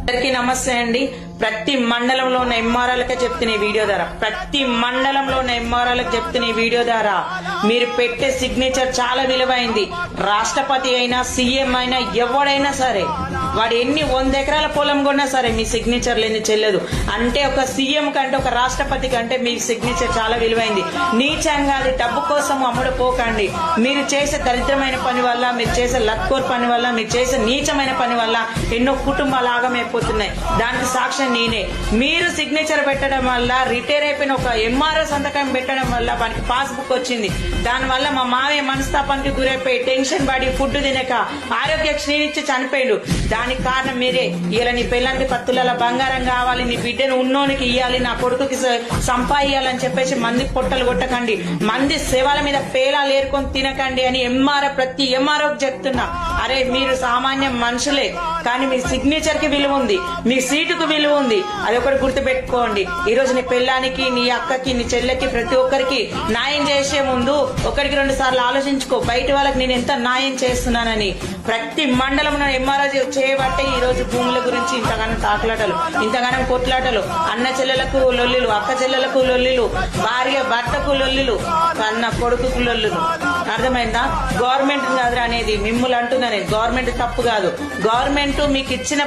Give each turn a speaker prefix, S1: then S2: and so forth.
S1: అందరికీ నమస్తే అండి. ప్రతి మండలంలో ఉన్న ఎంఆర్ఓలకే చెప్తున్న ఈ వీడియో ద్వారా, ప్రతి మండలంలో ఉన్న ఎంఆర్ఓలకు చెప్తున్న ఈ వీడియో ద్వారా మీరు పెట్టే సిగ్నేచర్ చాలా విలువైంది. రాష్ట్రపతి అయినా సీఎం అయినా ఎవడైనా సరే, వాడు ఎన్ని 100 ఎకరాల పొలం కొన్నా సరే మీ సిగ్నేచర్ లేని చెల్లదు. అంటే ఒక సీఎం కంటే ఒక రాష్ట్రపతి కంటే మీ సిగ్నేచర్ చాలా విలువైంది. నీచంగా అది డబ్బు కోసం అమ్ముడుపోకండి. మీరు చేసే దరిద్రమైన పని వల్ల, మీరు చేసే లత్కోర్ పని వల్ల, మీరు చేసే నీచమైన పని వల్ల ఎన్నో కుటుంబాలు ఆగమైపోతున్నాయి. దానికి సాక్ష్యం నేనే. మీరు సిగ్నేచర్ పెట్టడం వల్ల, రిటైర్ అయిపోయిన ఒక ఎంఆర్ఓ సంతకం పెట్టడం వల్ల వానికి పాస్బుక్ వచ్చింది. దానివల్ల మా మావయ్య మనస్తాపానికి గురైపోయి టెన్షన్ పడి ఫుడ్ తినక ఆరోగ్య క్షీణించి చనిపోయాడు. దానికి కారణం మీరే. ఇలా నీ పిల్లలకి 10 తులాల బంగారం కావాలి, నీ బిడ్డను ఉన్నోనికి ఇవ్వాలి, నా కొడుకుకి సంపాదించాలని చెప్పేసి మంది పొట్టలు కొట్టకండి, మంది సేవల మీద పేలాలు ఏరుకొని తినకండి అని ప్రతి ఎంఆర్ఓకి చెప్తున్నా. అరే మీరు సామాన్య మనుషులే, కానీ మీ సిగ్నేచర్ కి విలువ ఉంది, మీ సీటుకు విలువ ఉంది. అది ఒకటి గుర్తు పెట్టుకోండి. ఈ రోజు నీ పిల్లానికి, నీ అక్కకి, నీ చెల్లెకి, ప్రతి ఒక్కరికి న్యాయం చేసే ముందు 1-2 సార్లు ఆలోచించుకో. బయట వాళ్ళకి నేను ఎంత న్యాయం చేస్తున్నానని. ప్రతి మండలంలో ఎంఆర్ఓ చేయబట్టే ఈ రోజు భూముల గురించి ఇంతగానో తాకులాటలు, ఇంతగానో కొట్లాటలు, అన్న చెల్లెలకు లొల్లిలు, అక్క చెల్లెలకు లొల్లిలు, భార్య భర్తకు లొల్లిలు, అన్న కొడుకు లొల్లులు. అర్థమైందా? గవర్నమెంట్ కాదు అనేది మిమ్ములు అంటున్నా నేను. గవర్నమెంట్ తప్పు కాదు. గవర్నమెంట్ మీకు ఇచ్చిన